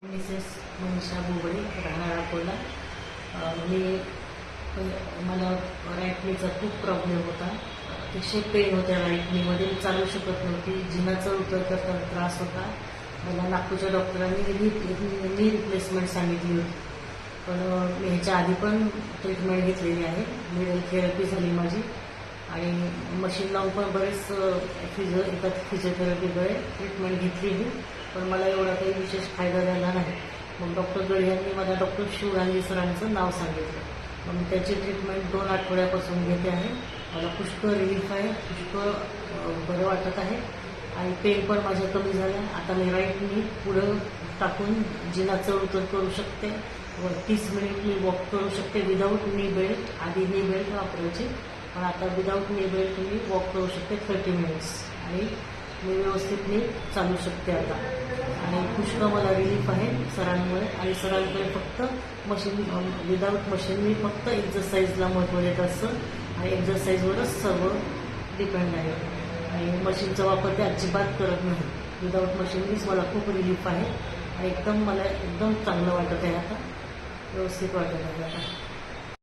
Mrs Manisha Bobde राहणार अकोला. मला right नीचा खूप प्रॉब्लेम होता. अतिशय पेन होत्या राईट नीमध्ये. चालू शकत नव्हती. जिनाचा उतर करताना त्रास होता. मला नागपूरच्या डॉक्टरांनी नी रिप्लेसमेंट सांगितली होती. पण मी ह्याच्या आधी पण ट्रीटमेंट घेतलेली आहे. मिडल थेरपी झाली माझी आणि मशीन लावून पण बरेच फिजिओथेरपीकडे ट्रीटमेंट घेतली मी. पण मला एवढा काही विशेष फायदा झाला नाही. मग डॉक्टर गड यांनी मला डॉक्टर शिवरांजी सरांचं नाव सांगितलं. मग त्याची ट्रीटमेंट 2 आठवड्यापासून घेते आहे. मला पुष्कळ रिलीफ आहे. पुष्कळ बरं वाटत आहे आणि पेन पण माझ्या कमी झाला. आता मी राईट नी पुढं टाकून जिना चढ उतर करू शकते. 30 मिनिट मी वॉक करू शकते विदाऊट नी बेल्ट. आधी नी बेल्ट वापरायची, पण आता विदाऊट नी बेल्ट मी वॉक करू शकते 30 मिनिट्स आणि मी व्यवस्थित मी चालू शकते आता. आणि पुष्कळ मला रिलीफ आहे सरांमुळे. आणि सरांकडे फक्त मशीन विदाऊट मशीन मी फक्त एक्झरसाईजला महत्त्व देत असतं आणि एक्झरसाईजवरच सर्व डिपेंड आहे. आणि मशीनचा वापर ते अजिबात करत नाही. विदाऊट मशीननीच मला खूप रिलीफ आहे आणि मला एकदम चांगलं वाटत आहे आता. व्यवस्थित वाटत आहे आता.